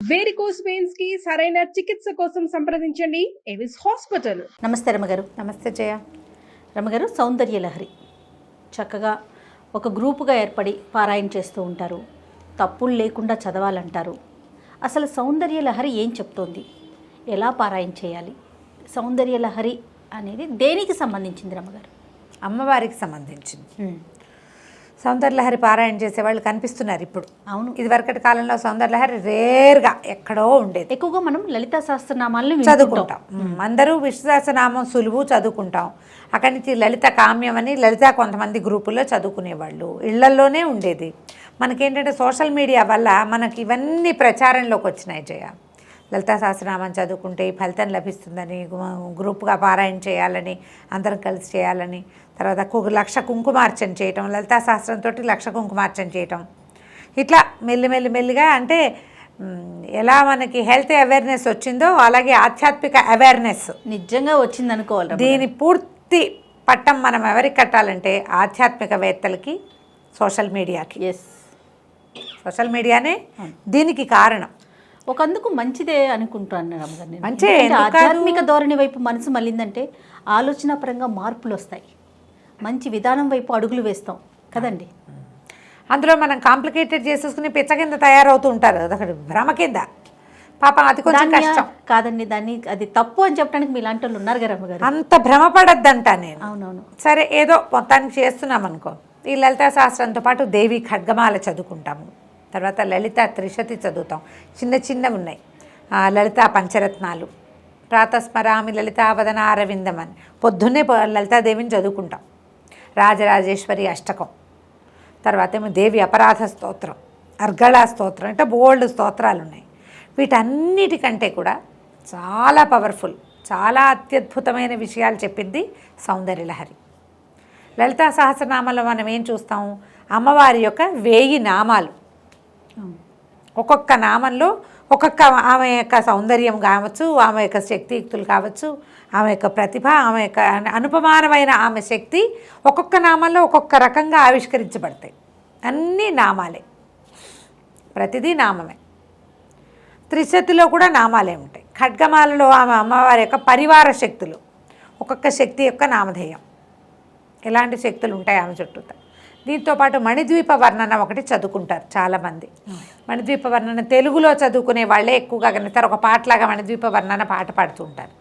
Varicose veins కి సరైన చికిత్స కోసం సంప్రదించండి ఎవిస్ హాస్పిటల్. నమస్తే రమగారు. నమస్తే జయ. రమగారు, సౌందర్య లహరి చక్కగా ఒక గ్రూపుగా ఏర్పడి పారాయణ చేస్తూ ఉంటారు. తప్పులు లేకుండా చదవాలంటారు. అసలు సౌందర్య లహరి ఏం చెప్తోంది? ఎలా పారాయణ చేయాలి? సౌందర్య లహరి అనేది దేనికి సంబంధించింది రమగారు? అమ్మవారికి సంబంధించింది. సౌందర్యలహరి పారాయణ చేసేవాళ్ళు కనిపిస్తున్నారు ఇప్పుడు. అవును, ఇదివరకటి కాలంలో సౌందర్యలహరి రేర్గా ఎక్కడో ఉండేది. ఎక్కువగా మనం లలితా సహస్రనామాలను చదువుకుంటాం. అందరూ విష్ణు సహస్రనామం సులువు చదువుకుంటాం. అక్కడి నుంచి లలిత కామ్యం అని లలిత కొంతమంది గ్రూపుల్లో చదువుకునేవాళ్ళు. ఇళ్లల్లోనే ఉండేది. మనకేంటంటే సోషల్ మీడియా వల్ల మనకి ఇవన్నీ ప్రచారంలోకి వచ్చినాయి జయ. లలితా సహస్రనామం చదువుకుంటే ఈ ఫలితం లభిస్తుందని, గ్రూప్గా పారాయణ చేయాలని, అందరం కలిసి చేయాలని, తర్వాత 1,00,000 కుంకుమార్చన చేయటం, లలితా సహస్రంతో 1,00,000 కుంకుమార్చన చేయటం, ఇట్లా మెల్లిగా అంటే ఎలా మనకి హెల్త్ అవేర్నెస్ వచ్చిందో అలాగే ఆధ్యాత్మిక అవేర్నెస్ నిజంగా వచ్చింది అనుకోవాలి. దీని పూర్తి పట్టం మనం ఎవరికి కట్టాలంటే ఆధ్యాత్మికవేత్తలకి, సోషల్ మీడియాకి. సోషల్ మీడియానే దీనికి కారణం. ఒకందుకు మంచిదే అనుకుంటాను రమగారు. మంచి ఆధ్యాత్మిక ధోరణి వైపు మనసు మళ్ళిందంటే ఆలోచన పరంగా మార్పులు వస్తాయి. మంచి విధానం వైపు అడుగులు వేస్తాం కదండి. అందులో మనం కాంప్లికేటెడ్ చేసేసుకుని పిచ్చ కింద తయారవుతూ ఉంటారు. అదొకటి భ్రమ కింద. పాపం అది కొంచెం కష్టం కాదండి. దాన్ని అది తప్పు అని చెప్పడానికి మీ ఇలాంటి వాళ్ళు ఉన్నారు కదా రమగారు. అంత భ్రమపడద్దంట నేను. అవునవును. సరే, ఏదో మొత్తానికి చేస్తున్నాం అనుకో. ఈ లలితా శాస్త్రంతో పాటు దేవి ఖడ్గమాల చదువుకుంటాము. తర్వాత లలిత త్రిశతి చదువుతాం. చిన్నవి ఉన్నాయి. లలితా పంచరత్నాలు, ప్రాతస్మరామి లలితావదన అరవిందం అని పొద్దున్నే లలితాదేవిని చదువుకుంటాం. రాజరాజేశ్వరి అష్టకం, తర్వాత ఏమో దేవి అపరాధ స్తోత్రం, అర్గళా స్తోత్రం, అంటే బోల్డ్ స్తోత్రాలు ఉన్నాయి. వీటన్నిటికంటే కూడా చాలా పవర్ఫుల్, చాలా అత్యద్భుతమైన విషయాలు చెప్పింది సౌందర్యలహరి. లలితా సహస్రనామంలో మనం ఏం చూస్తాం? అమ్మవారి యొక్క 1000 నామాలు. ఒక్కొక్క నామంలో ఒక్కొక్క ఆమె యొక్క సౌందర్యం కావచ్చు, ఆమె యొక్క శక్తియుక్తులు కావచ్చు, ఆమె యొక్క ప్రతిభ, ఆమె యొక్క అనుపమానమైన ఆమె శక్తి ఒక్కొక్క నామంలో ఒక్కొక్క రకంగా ఆవిష్కరించబడతాయి. అన్నీ నామాలే, ప్రతిదీ నామమే. త్రిశతిలో కూడా నామాలే ఉంటాయి. ఖడ్గమాలలో ఆమె అమ్మవారి యొక్క పరివార శక్తులు, ఒక్కొక్క శక్తి యొక్క నామధేయం, ఎలాంటి శక్తులు ఉంటాయి ఆమె చుట్టూత. దీంతోపాటు మణిద్వీప వర్ణన ఒకటి చదువుకుంటారు చాలామంది. మణిద్వీప వర్ణన తెలుగులో చదువుకునే వాళ్ళే ఎక్కువగా కనుతారు. ఒక పాటలాగా మణిద్వీప వర్ణన పాట పాడుతూ ఉంటారు.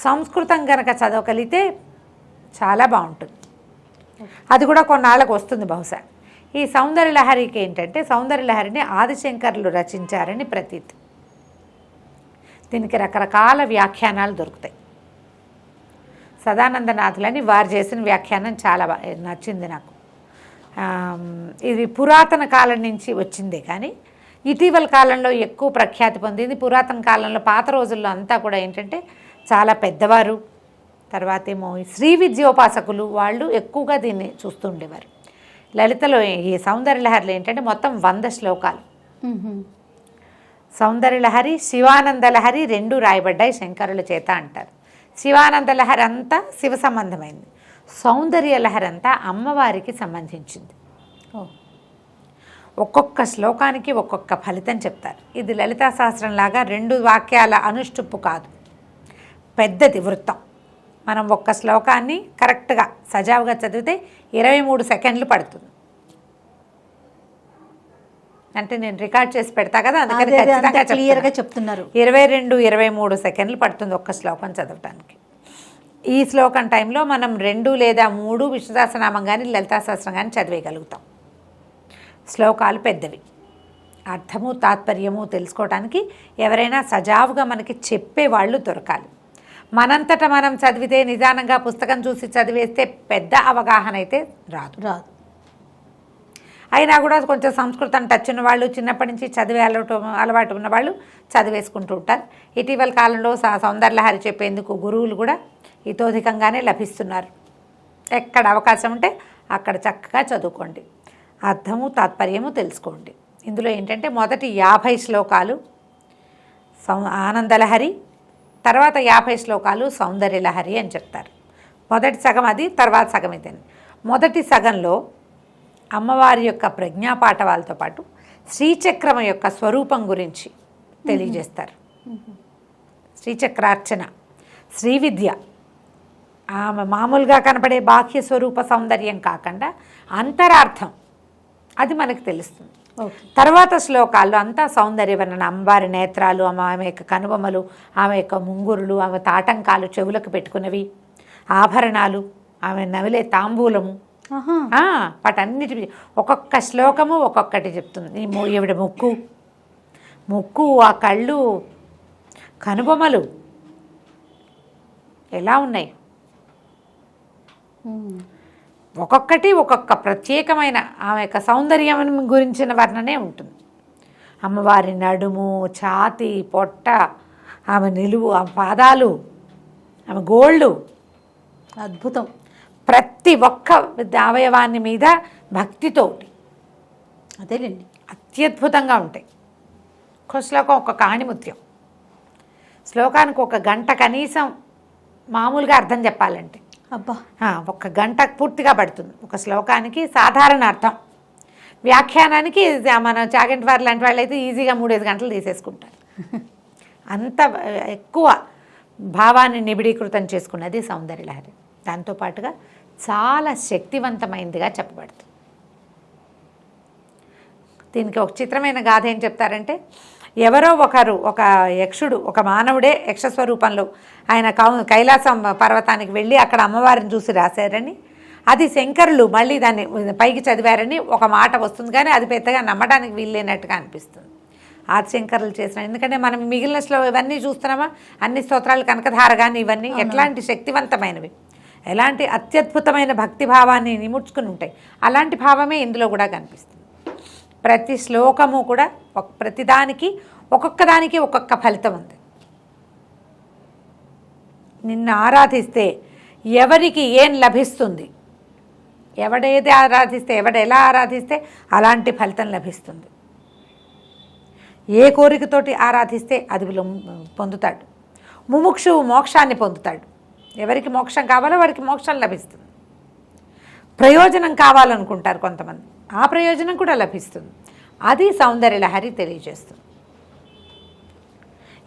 సంస్కృతం కనుక చదవగలిగితే చాలా బాగుంటుంది. అది కూడా కొన్నాళ్ళకు వస్తుంది బహుశా. ఈ సౌందర్యలహరికి ఏంటంటే, సౌందర్యలహరిని ఆదిశంకరులు రచించారని ప్రతీతి. దీనికి రకరకాల వ్యాఖ్యానాలు దొరుకుతాయి. సదానందనాథులని వారు చేసిన వ్యాఖ్యానం చాలా నచ్చింది నాకు. ఇది పురాతన కాలం నుంచి వచ్చిందే కానీ ఇటీవల కాలంలో ఎక్కువ ప్రఖ్యాతి పొందింది. పురాతన కాలంలో పాత రోజుల్లో అంతా కూడా ఏంటంటే చాలా పెద్దవారు, తర్వాత ఏమో శ్రీ విద్యోపాసకులు వాళ్ళు ఎక్కువగా దీన్ని చూస్తూ ఉండేవారు. లలితలో ఈ సౌందర్యలహరిలో ఏంటంటే మొత్తం 100 శ్లోకాలు. సౌందర్యలహరి, శివానందలహరి 2 రాయబడ్డాయి శంకరుల చేత అంటారు. శివానందలహరి అంతా శివ సంబంధమైంది, సౌందర్యలహరి అంతా అమ్మవారికి సంబంధించింది. ఒక్కొక్క శ్లోకానికి ఒక్కొక్క ఫలితం చెప్తారు. ఇది లలితా సహస్రంలాగా 2 వాక్యాల అనుష్టుప్పు కాదు, పెద్దది వృత్తం. మనం ఒక్క శ్లోకాన్ని కరెక్ట్గా సజావుగా చదివితే 23 సెకండ్లు పడుతుంది. అంటే నేను రికార్డ్ చేసి పెడతా కదా, అందుకని ఖచ్చితంగా క్లియర్గా చెప్తున్నారు. 22-23 సెకండ్లు పడుతుంది ఒక్క శ్లోకం చదవటానికి. ఈ శ్లోకం టైంలో మనం 2 లేదా 3 విష్ణు సహస్రనామం కానీ లలితా సహస్రం కానీ చదివేయగలుగుతాం. శ్లోకాలు పెద్దవి, అర్థము తాత్పర్యము తెలుసుకోవడానికి ఎవరైనా సజావుగా మనకి చెప్పేవాళ్ళు దొరకాలి. మనంతట మనం చదివితే, నిదానంగా పుస్తకం చూసి చదివేస్తే పెద్ద అవగాహన అయితే రాదు. అయినా కూడా కొంచెం సంస్కృతం టచ్ ఉన్న వాళ్ళు, చిన్నప్పటి నుంచి చదివే అలవాటు ఉన్న వాళ్ళు చదివేసుకుంటూ ఉంటారు. ఇటీవల కాలంలో సౌందర్యలహరి చెప్పేందుకు గురువులు కూడా ఇతోధికంగానే లభిస్తున్నారు. ఎక్కడ అవకాశం ఉంటే అక్కడ చక్కగా చదువుకోండి, అర్థము తాత్పర్యము తెలుసుకోండి. ఇందులో ఏంటంటే మొదటి 50 శ్లోకాలు ఆనందలహరి, తర్వాత 50 శ్లోకాలు సౌందర్యలహరి అని చెప్తారు. మొదటి సగం అది, తర్వాత సగం ఇదని. మొదటి సగంలో అమ్మవారి యొక్క ప్రజ్ఞాపాఠవాలతో పాటు శ్రీచక్రం యొక్క స్వరూపం గురించి తెలియజేస్తారు. శ్రీచక్రార్చన, శ్రీవిద్య, ఆమె మామూలుగా కనపడే బాహ్య స్వరూప సౌందర్యం కాకుండా అంతరార్థం అది మనకు తెలుస్తుంది. తర్వాత శ్లోకాల్లో అంతా సౌందర్య వర్ణన, అమ్మవారి నేత్రాలు, ఆమె యొక్క కనుబొమ్మలు, ఆమె యొక్క ముంగురులు, ఆమె తాటంకాలు, చెవులకు పెట్టుకున్నవి, ఆభరణాలు, ఆమె నవిలే తాంబూలము, వాటన్నిటి ఒక్కొక్క శ్లోకము ఒక్కొక్కటి చెప్తుంది. ఈవిడ ముక్కు, ఆ కళ్ళు, కనుబొమ్మలు ఎలా ఉన్నాయి, ఒక్కొక్కటి ఒక్కొక్క ప్రత్యేకమైన ఆమె యొక్క సౌందర్యం గురించిన వర్ణనే ఉంటుంది. అమ్మవారి నడుము, ఛాతి, పొట్ట, ఆమె నిలువు, ఆమె పాదాలు, ఆమె గోళ్ళు, అద్భుతం. ప్రతి ఒక్క అవయవాన్ని మీద భక్తితో అదేలేండి అత్యద్భుతంగా ఉంటాయి. ఒక్క శ్లోకం ఒక్కొక్క ఆణిముత్యం. శ్లోకానికి 1 గంట కనీసం మామూలుగా అర్థం చెప్పాలంటే అబ్బా 1 గంట పూర్తిగా పడుతుంది ఒక శ్లోకానికి. సాధారణ అర్థం, వ్యాఖ్యానానికి మన చాగంటి వారు లాంటి వాళ్ళు అయితే ఈజీగా 3-5 గంటలు తీసేసుకుంటారు. అంత ఎక్కువ భావాన్ని నిబిడీకృతం చేసుకున్నది సౌందర్యలహరి. దాంతోపాటుగా చాలా శక్తివంతమైనదిగా చెప్పబడుతుంది. దీనికి ఒక చిత్రమైన గాథ ఏం చెప్తారంటే, ఎవరో ఒకరు, ఒక యక్షుడు, ఒక మానవుడే యక్షస్వరూపంలో ఆయన కైలాసం పర్వతానికి వెళ్ళి అక్కడ అమ్మవారిని చూసి రాశారని, అది శంకరులు మళ్ళీ దాన్ని పైకి చదివారని ఒక మాట వస్తుంది. కానీ అది పెద్దగా నమ్మడానికి వీల్లేనట్టుగా అనిపిస్తుంది. ఆదిశంకరులు చేసిన, ఎందుకంటే మనం మిగిలిన ఇవన్నీ చూస్తున్నామా, అన్ని స్తోత్రాలు, కనకధార కానీ ఇవన్నీ ఎట్లాంటి శక్తివంతమైనవి, ఎలాంటి అత్యద్భుతమైన భక్తిభావాన్ని నిముడ్చుకుని ఉంటాయి. అలాంటి భావమే ఇందులో కూడా కనిపిస్తుంది. ప్రతి శ్లోకము కూడా ప్రతిదానికి ఒక్కొక్కదానికి ఒక్కొక్క ఫలితం ఉంది. నిన్ను ఆరాధిస్తే ఎవరికి ఏం లభిస్తుంది, ఎవడేది ఆరాధిస్తే, ఎవడెలా ఆరాధిస్తే అలాంటి ఫలితం లభిస్తుంది. ఏ కోరికతోటి ఆరాధిస్తే అది పొందుతాడు. ముముక్షువు మోక్షాన్ని పొందుతాడు. ఎవరికి మోక్షం కావాలో వాడికి మోక్షం లభిస్తుంది. ప్రయోజనం కావాలనుకుంటారు కొంతమంది, ఆ ప్రయోజనం కూడా లభిస్తుంది. అది సౌందర్యలహరి తెలియజేస్తుంది.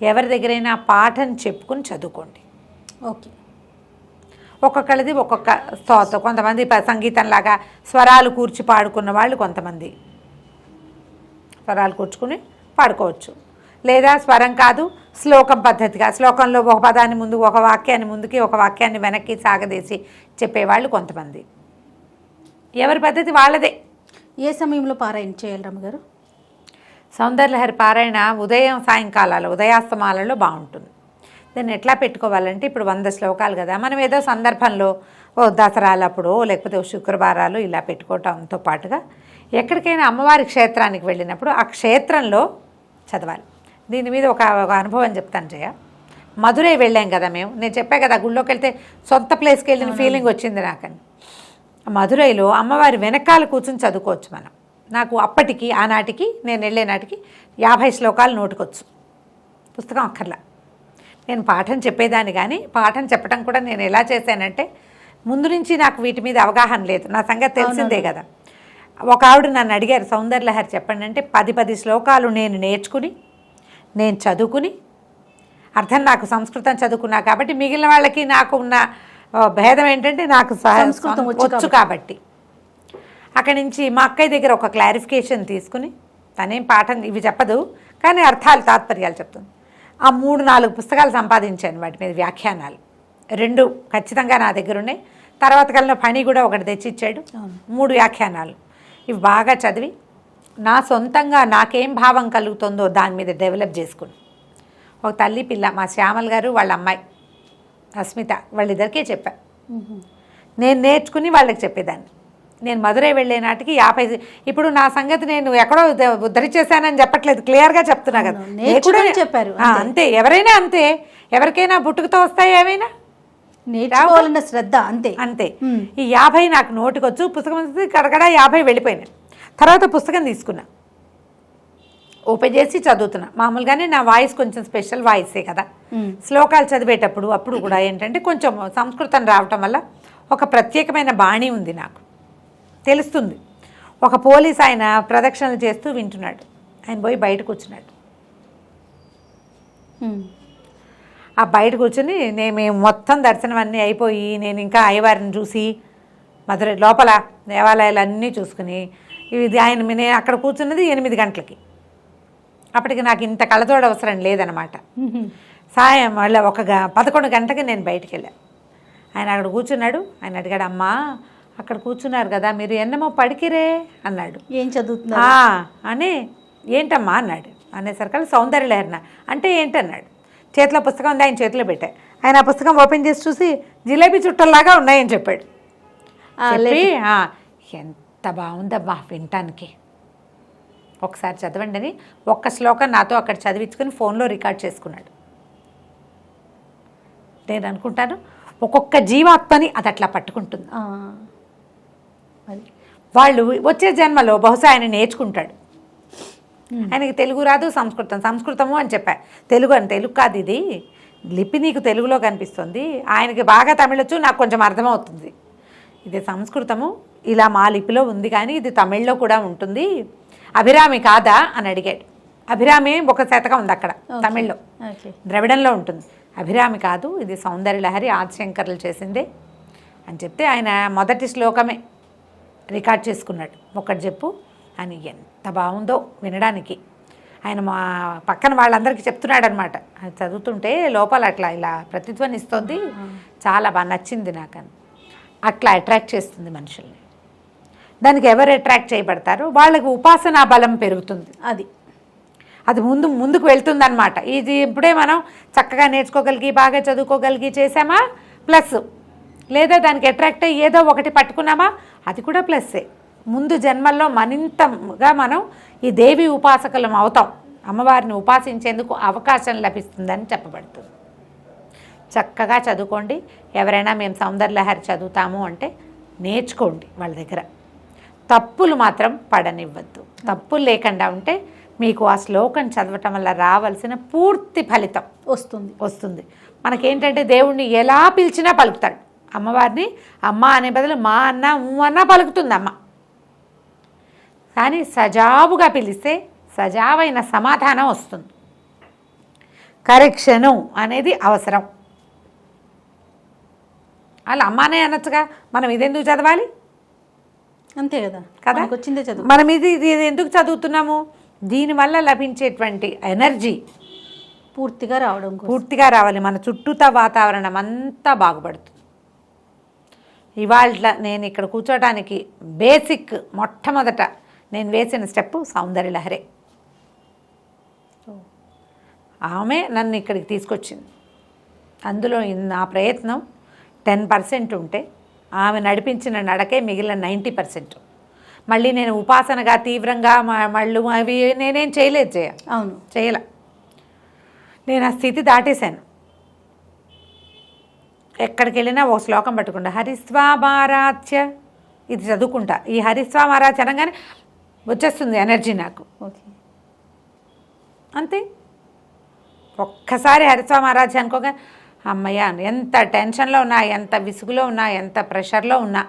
ఎవరి దగ్గరైనా పాఠం చెప్పుకుని చదువుకోండి. ఓకే, ఒక్కొక్కరిది ఒక్కొక్క స్తోత్రం. కొంతమంది సంగీతంలాగా స్వరాలు కూర్చి పాడుకున్న వాళ్ళు కొంతమంది స్వరాలు కూర్చుకుని పాడుకోవచ్చు. లేదా స్వరం కాదు, శ్లోకం పద్ధతిగా, శ్లోకంలో ఒక పదాన్ని ముందు, ఒక వాక్యాన్ని ముందుకి, ఒక వాక్యాన్ని వెనక్కి సాగదీసి చెప్పేవాళ్ళు కొంతమంది. ఎవరి పద్ధతి వాళ్ళదే. ఏ సమయంలో పారాయణ చేయాలి రమ్మగారు? సౌందర్యలహరి పారాయణ ఉదయం సాయంకాలాలు, ఉదయాస్తమాలలో బాగుంటుంది. దాన్ని ఎట్లా పెట్టుకోవాలంటే, ఇప్పుడు 100 శ్లోకాలు కదా, మనం ఏదో సందర్భంలో దసరాలప్పుడు లేకపోతే శుక్రవారాలు ఇలా పెట్టుకోవటంతో పాటుగా ఎక్కడికైనా అమ్మవారి క్షేత్రానికి వెళ్ళినప్పుడు ఆ క్షేత్రంలో చదవాలి. దీని మీద ఒక అనుభవం చెప్తాను జయ. మధురై వెళ్ళాం కదా మేము, నేను చెప్పా కదా గుళ్ళోకి వెళ్తే సొంత ప్లేస్కి వెళ్ళిన ఫీలింగ్ వచ్చింది నాకని. మధురైలో అమ్మవారి వెనకాల కూర్చొని చదువుకోవచ్చు మనం. నాకు అప్పటికి, ఆనాటికి, నేను వెళ్ళే నాటికి 50 శ్లోకాలు నోటుకొచ్చు, పుస్తకం అక్కర్లా. నేను పాఠం చెప్పేదాన్ని, కానీ పాఠం చెప్పడం కూడా నేను ఎలా చేశానంటే, ముందు నుంచి నాకు వీటి మీద అవగాహన లేదు, నా సంగతి తెలిసిందే కదా. ఒక ఆవిడ నన్ను అడిగారు, సౌందర్యలహరి చెప్పండి అంటే, 10 శ్లోకాలు నేను నేర్చుకుని, నేను చదువుకుని, అర్థం నాకు సంస్కృతం చదువుకున్నా కాబట్టి, మిగిలిన వాళ్ళకి నాకు ఉన్న భేదం ఏంటంటే నాకు సంస్కృతం వచ్చు కాబట్టి. అక్కడి నుంచి మా అక్కయ్య దగ్గర ఒక క్లారిఫికేషన్ తీసుకుని, తనేం పాఠం ఇవి చెప్పదు కానీ అర్థాలు, తాత్పర్యాలు చెప్తుంది. ఆ 3-4 పుస్తకాలు సంపాదించాను, వాటి మీద వ్యాఖ్యానాలు 2 ఖచ్చితంగా నా దగ్గర ఉన్నాయి. తర్వాత కాలంలో పని కూడా ఒకటి తెచ్చిచ్చాడు, 3 వ్యాఖ్యానాలు. ఇవి బాగా చదివి నా సొంతంగా నాకేం భావం కలుగుతుందో దాని మీద డెవలప్ చేసుకుని, ఒక తల్లి పిల్ల, మా శ్యామల్ గారు వాళ్ళ అమ్మాయి అస్మిత, వాళ్ళిద్దరికీ చెప్పా. నేను నేర్చుకుని వాళ్ళకి చెప్పేదాన్ని. నేను మధురై వెళ్ళే నాటికి 50, ఇప్పుడు నా సంగతి నేను ఎక్కడో ఉద్ధరించేశానని చెప్పట్లేదు, క్లియర్గా చెప్తున్నా కదా. చెప్పారు అంతే, ఎవరైనా అంతే, ఎవరికైనా పుట్టుకతో వస్తాయి, ఏమైనా నేర్చుకోవాలన్న శ్రద్ధ అంతే అంతే. ఈ 50 నాకు నోటికొచ్చు, పుస్తకం కడగడా 50 వెళ్ళిపోయినాయి. తర్వాత పుస్తకం తీసుకున్నా, ఓపెన్ చేసి చదువుతున్నా. మామూలుగానే నా వాయిస్ కొంచెం స్పెషల్ వాయిసే కదా, శ్లోకాలు చదివేటప్పుడు అప్పుడు కూడా ఏంటంటే కొంచెం సంస్కృతం రావటం వల్ల ఒక ప్రత్యేకమైన బాణి ఉంది, నాకు తెలుస్తుంది. ఒక పోలీస్ ఆయన ప్రదక్షిణలు చేస్తూ వింటున్నాడు, ఆయన పోయి బయటకు వచ్చినాడు. ఆ బయట కూర్చొని మేము మొత్తం దర్శనం అన్నీ అయిపోయి నేను ఇంకా అయ్యవారిని చూసి మధురై లోపల దేవాలయాలు అన్నీ చూసుకుని ఇది నేను అక్కడ కూర్చున్నది 8 గంటలకి. అప్పటికి నాకు ఇంత కళ్ళతోడు అవసరం లేదనమాట. సాయం మళ్ళీ 11 గంటకి నేను బయటికి వెళ్ళాను. ఆయన అక్కడ కూర్చున్నాడు. ఆయన అడిగాడు, అమ్మా అక్కడ కూర్చున్నారు కదా మీరు ఎన్నమో పడికిరే అన్నాడు. ఏం చదువుతున్నా అని ఏంటమ్మా అన్నాడు. అనేసరికి సౌందర్యలహరి అంటే ఏంటన్నాడు. చేతిలో పుస్తకం ఉంది, ఆయన చేతిలో పెట్టా. ఆయన ఆ పుస్తకం ఓపెన్ చేసి చూసి జిలేబీ చుట్టల్లాగా ఉన్నాయని చెప్పాడు. చెప్పి ఎంత బాగుందమ్మా వినటానికి, ఒకసారి చదవండి అని ఒక్క శ్లోకం నాతో అక్కడ చదివించుకొని ఫోన్లో రికార్డ్ చేసుకున్నాడు. నేను అనుకుంటాను ఒక్కొక్క జీవాత్మని అది అట్లా పట్టుకుంటుంది. వాళ్ళు వచ్చే జన్మలో బహుశా ఆయన నేర్చుకుంటాడు. ఆయనకి తెలుగు రాదు, సంస్కృతము అని చెప్పా. తెలుగు కాదు, ఇది లిపి నీకు తెలుగులో కనిపిస్తుంది. ఆయనకి బాగా తమిళొచ్చు, నాకు కొంచెం అర్థమవుతుంది. ఇది సంస్కృతము ఇలా మా లిపిలో ఉంది కానీ ఇది తమిళ్లో కూడా ఉంటుంది. అభిరామి కాదా అని అడిగాడు. అభిరామి ఒక శతకం ఉంది అక్కడ తమిళ్లో, ద్రవిడంలో ఉంటుంది. అభిరామి కాదు, ఇది సౌందర్యలహరి ఆదిశంకర్లు చేసిందే అని చెప్తే ఆయన మొదటి శ్లోకమే రికార్డ్ చేసుకున్నాడు. ఒకటి చెప్పు అని. ఎంత బాగుందో వినడానికి. ఆయన మా పక్కన వాళ్ళందరికీ చెప్తున్నాడు అనమాట. అది చదువుతుంటే లోపల అట్లా ఇలా ప్రతిధ్వనిస్తుంది. చాలా బాగా నచ్చింది నాకని. అట్లా అట్రాక్ట్ చేస్తుంది మనుషుల్ని. దానికి ఎవరు అట్రాక్ట్ చేయబడతారో వాళ్ళకి ఉపాసనా బలం పెరుగుతుంది. అది ముందుకు వెళ్తుంది అనమాట. ఇది ఇప్పుడే మనం చక్కగా నేర్చుకోగలిగి బాగా చదువుకోగలిగి చేసామా ప్లస్, లేదా దానికి అట్రాక్ట్ అయ్యి ఏదో ఒకటి పట్టుకున్నామా అది కూడా ప్లస్సే. ముందు జన్మల్లో మరింతగా మనం ఈ దేవి ఉపాసకులం అవుతాం. అమ్మవారిని ఉపాసించేందుకు అవకాశం లభిస్తుందని చెప్పబడుతుంది. చక్కగా చదువుకోండి. ఎవరైనా మేము సౌందర్యలహరి చదువుతాము అంటే నేర్చుకోండి వాళ్ళ దగ్గర. తప్పులు మాత్రం పడనివ్వద్దు. తప్పులు లేకుండా ఉంటే మీకు ఆ శ్లోకం చదవటం వల్ల రావాల్సిన పూర్తి ఫలితం వస్తుంది. మనకేంటంటే దేవుణ్ణి ఎలా పిలిచినా పలుకుతాడు. అమ్మవారిని అమ్మ అనే బదులు మా అన్న అన్నా పలుకుతుంది అమ్మ. కానీ సజావుగా పిలిస్తే సజావైన సమాధానం వస్తుంది. కరెక్షను అనేది అవసరం. అలా అమ్మానే అనొచ్చుగా, మనం ఇదెందుకు చదవాలి? అంతే కదా వచ్చిందే చదువు. మనం ఇది ఎందుకు చదువుతున్నాము? దీనివల్ల లభించేటువంటి ఎనర్జీ పూర్తిగా రావాలి. మన చుట్టూతా వాతావరణం అంతా బాగుపడుతుంది. ఇవాళ నేను ఇక్కడ కూర్చోడానికి బేసిక్ మొట్టమొదట నేను వేసిన స్టెప్ సౌందర్యలహరే. ఆమె నన్ను ఇక్కడికి తీసుకొచ్చింది. అందులో నా ప్రయత్నం 10% ఉంటే ఆమె నడిపించిన నడకే మిగిలిన 90%. మళ్ళీ నేను ఉపాసనగా తీవ్రంగా మళ్ళు అవి నేనేం చేయలేదు. చేయలే. నేను ఆ స్థితి దాటేశాను. ఎక్కడికి వెళ్ళినా ఓ శ్లోకం పట్టుకుంటా, హరిస్వామారాధ్య ఇది చదువుకుంటా. ఈ హరిస్వామారాధ్య అనగానే వచ్చేస్తుంది ఎనర్జీ నాకు. అంతే. ఒక్కసారి హరిస్వామారాధ్య అనుకోగా అమ్మయ్య, ఎంత టెన్షన్లో ఉన్నా, ఎంత విసుగులో ఉన్నా, ఎంత ప్రెషర్లో ఉన్నా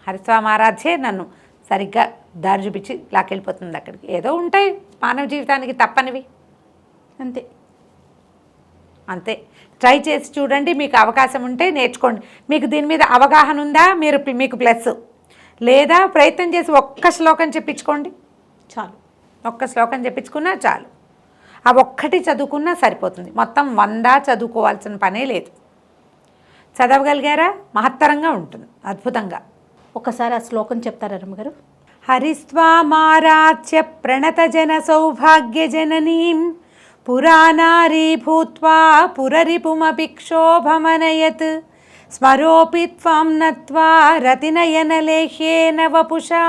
హరిస్వామారాధ్యే నన్ను సరిగ్గా దారి చూపించి లాక్కెళ్ళిపోతుంది అక్కడికి. ఏదో ఉంటాయి మానవ జీవితానికి తప్పనివి. అంతే. ట్రై చేసి చూడండి. మీకు అవకాశం ఉంటే నేర్చుకోండి. మీకు దీని మీద అవగాహన ఉందా మీకు ప్లస్, లేదా ప్రయత్నం చేసి ఒక్క శ్లోకం చెప్పించుకోండి చాలు. ఒక్క శ్లోకం చెప్పించుకున్నా చాలు. ఆ ఒక్కటి చదువుకున్నా సరిపోతుంది. మొత్తం 100 చదువుకోవాల్సిన పనే లేదు. చదవగలిగారా మహత్తరంగా ఉంటుంది, అద్భుతంగా. ఒకసారి ఆ శ్లోకం చెప్తారా రమ్మగారు? హరిస్వామారాధ్య ప్రణత జన సౌభాగ్య జననీం పురానారీ భూత్వా పురరిపుమపి క్షోభమనయత్ స్మరోపి త్వాం నత్వా రతినయనలేహ్యేన వపుషా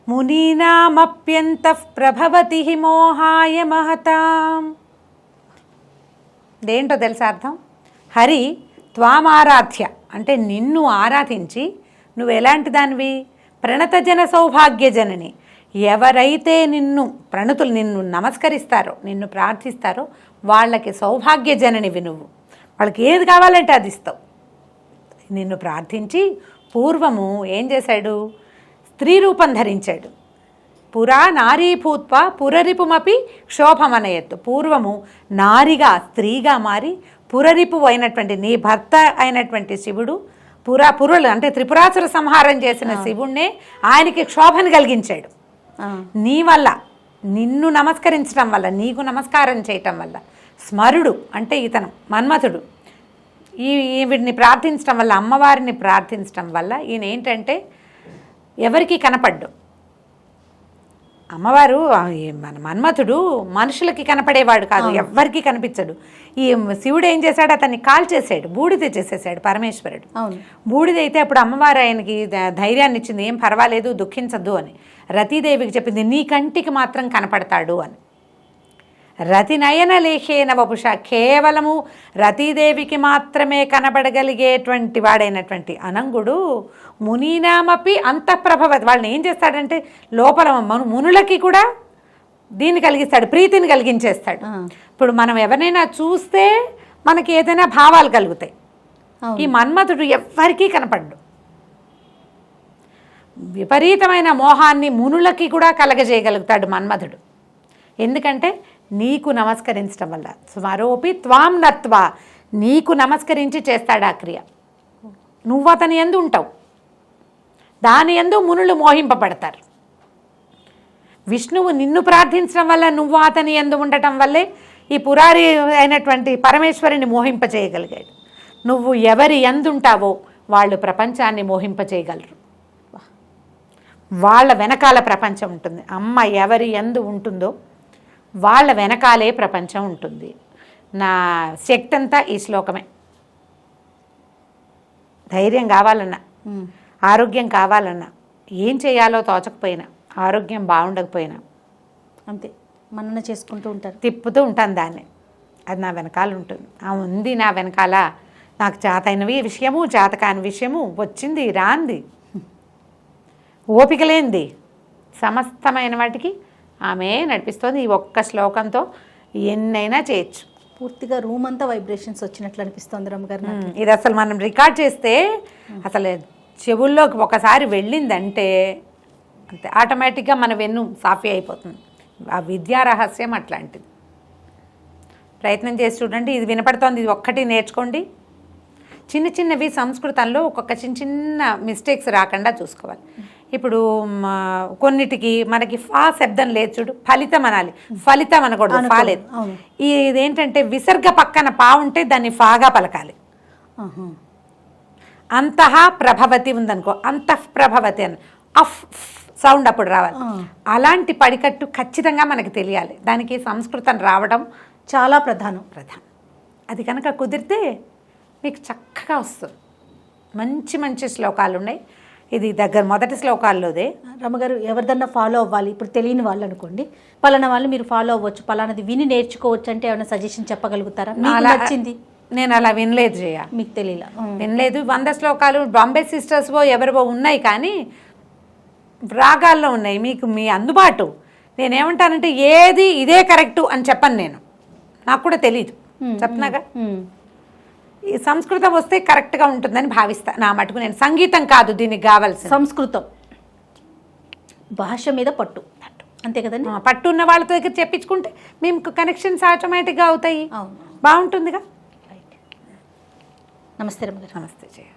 మునీనామప్యంతః ప్రభవతి మోహాయ మహతాం. దేంటో తెలుసా అర్థం? హరి త్వామారాధ్య అంటే నిన్ను ఆరాధించి నువ్వు ఎలాంటి దానివి? ప్రణతజన సౌభాగ్య జనని. ఎవరైతే నిన్ను నమస్కరిస్తారో, నిన్ను ప్రార్థిస్తారో వాళ్ళకి సౌభాగ్య జననివి నువ్వు. వాళ్ళకి ఏది కావాలంటే అది ఇస్తావు. నిన్ను ప్రార్థించి పూర్వము ఏం చేశాడు? స్త్రీ రూపం ధరించాడు. పురా నారీ భూత్వ పురరిపుమపి క్షోభమనయత్తు. పూర్వము నారిగా స్త్రీగా మారి పురరిపు అయినటువంటి నీ భర్త అయినటువంటి శివుడు పురులు అంటే త్రిపురాసుర సంహారం చేసిన శివుణ్ణే ఆయనకి క్షోభను కలిగించాడు. నీ వల్ల, నిన్ను నమస్కరించడం వల్ల, నీకు నమస్కారం చేయటం వల్ల, స్మరుడు అంటే ఇతను మన్మథుడు వీడిని ప్రార్థించడం వల్ల, అమ్మవారిని ప్రార్థించడం వల్ల ఈయన ఏంటంటే ఎవరికి కనపడ్డు. అమ్మవారు మన మన్మథుడు మనుషులకి కనపడేవాడు కాదు, ఎవ్వరికి కనిపించడు. ఈ శివుడు ఏం చేశాడు, అతన్ని కాల్చేసాడు, బూడిద చేసేసాడు పరమేశ్వరుడు. బూడిదైతే అప్పుడు అమ్మవారు ఆయనకి ధైర్యాన్ని ఇచ్చింది, ఏం పర్వాలేదు దుఃఖించద్దు అని. రతీదేవికి చెప్పింది, నీ కంటికి మాత్రం కనపడతాడు అని. రతి నయన లేఖేన వపుష, కేవలము రతీదేవికి మాత్రమే కనబడగలిగేటువంటి వాడైనటువంటి అనంగుడు మునీనామపి అంతఃప్రభవతి. వాళ్ళని ఏం చేస్తాడంటే లోపల మునులకి కూడా దీన్ని కలిగిస్తాడు, ప్రీతిని కలిగించేస్తాడు. ఇప్పుడు మనం ఎవరినైనా చూస్తే మనకి ఏదైనా భావాలు కలుగుతాయి. ఈ మన్మథుడు ఎవ్వరికీ కనపడ్డు. విపరీతమైన మోహాన్ని మునులకి కూడా కలగజేయగలుగుతాడు మన్మథుడు. ఎందుకంటే నీకు నమస్కరించడం వల్ల. స్మరోపి త్వాం నత్వా, నీకు నమస్కరించి చేస్తాడు ఆ క్రియ. నువ్వు అతని యందు ఉంటావు, దాని యందు మునులు మోహింపబడతారు. విష్ణువు నిన్ను ప్రార్థించడం వల్ల, నువ్వు అతని యందు ఉండటం వల్లే ఈ పురారి అయినటువంటి పరమేశ్వరిని మోహింపచేయగలిగాడు. నువ్వు ఎవరి యందు ఉంటావో వాళ్ళు ప్రపంచాన్ని మోహింపచేయగలరు. వాళ్ళ వెనకాల ప్రపంచం ఉంటుంది. అమ్మ ఎవరి యందు ఉంటుందో వాళ్ళ వెనకాలే ప్రపంచం ఉంటుంది. నా శక్తి అంతా ఈ శ్లోకమే. ధైర్యం కావాలన్నా, ఆరోగ్యం కావాలన్నా, ఏం చేయాలో తోచకపోయినా, ఆరోగ్యం బాగుండకపోయినా అంతే మనన చేసుకుంటూ ఉంటారు, తిప్పుతూ ఉంటాను దాన్ని. అది నా వెనకాల ఉంటుంది. ఆ ఉంది నా వెనకాల. నాకు చేతైనవి విషయము, చేతకాని విషయము, వచ్చింది రాంది, ఓపిక లేనిది, సమస్తమైన వాటికి ఆమె నడిపిస్తుంది. ఈ ఒక్క శ్లోకంతో ఎన్నైనా చేయొచ్చు. పూర్తిగా రూమ్ అంతా వైబ్రేషన్స్ వచ్చినట్లు అనిపిస్తుంది రమ్మగారు. ఇది అసలు మనం రికార్డ్ చేస్తే అసలు చెవుల్లోకి ఒకసారి వెళ్ళిందంటే అంతే, ఆటోమేటిక్గా మన వెన్ను సాఫీ అయిపోతుంది. ఆ విద్యా రహస్యం అట్లాంటిది. ప్రయత్నం చేసి చూడండి. ఇది వినపడుతోంది, ఇది ఒక్కటి నేర్చుకోండి. చిన్న చిన్నవి సంస్కృతంలో ఒక్కొక్క చిన్న చిన్న మిస్టేక్స్ రాకుండా చూసుకోవాలి. ఇప్పుడు కొన్నిటికి మనకి ఫా శబ్దం లేదు చూడు, ఫలితం అనాలి, ఫలితం అనకూడదు, ఫా లేదు. ఇదేంటంటే విసర్గ పక్కన పా ఉంటే దాన్ని ఫాగా పలకాలి. అంతః ప్రభవతి ఉందనుకో, అంతః ప్రభవతి అని అఫ్ సౌండ్ అప్పుడు రావాలి. అలాంటి పడికట్టు ఖచ్చితంగా మనకి తెలియాలి. దానికి సంస్కృతం రావడం చాలా ప్రధానం. అది కనుక కుదిరితే మీకు చక్కగా వస్తుంది. మంచి మంచి శ్లోకాలు ఉన్నాయి. ఇది మొదటి శ్లోకాల్లోదే. రమ్మగారు ఎవరిదన్నా ఫాలో అవ్వాలి, ఇప్పుడు తెలియని వాళ్ళు అనుకోండి, పలానా వాళ్ళు మీరు ఫాలో అవ్వచ్చు, పలానాది విని నేర్చుకోవచ్చు అంటే ఏమైనా సజెషన్ చెప్పగలుగుతారా? నచ్చింది నేను అలా వినలేదు జయ, మీకు తెలియలా, వినలేదు. 100 శ్లోకాలు బాంబే సిస్టర్స్వో ఎవరివో ఉన్నాయి, కానీ రాగాల్లో ఉన్నాయి. మీకు మీ అందుబాటు. నేనేమంటానంటే ఏది ఇదే కరెక్టు అని చెప్పను నేను, నాకు కూడా తెలీదు, చెప్పనాగా. ఈ సంస్కృతం వస్తే కరెక్ట్గా ఉంటుందని భావిస్తా. నా మటుకు నేను సంగీతం కాదు దీనికి కావాల్సిన, సంస్కృతం భాష మీద పట్టు, అంతే కదండి. పట్టు ఉన్న వాళ్ళతో దగ్గర చెప్పించుకుంటే మేము కనెక్షన్స్ ఆటోమేటిక్గా అవుతాయి, బాగుంటుందిగా. నమస్తే రమ్మగారు. నమస్తే జయ.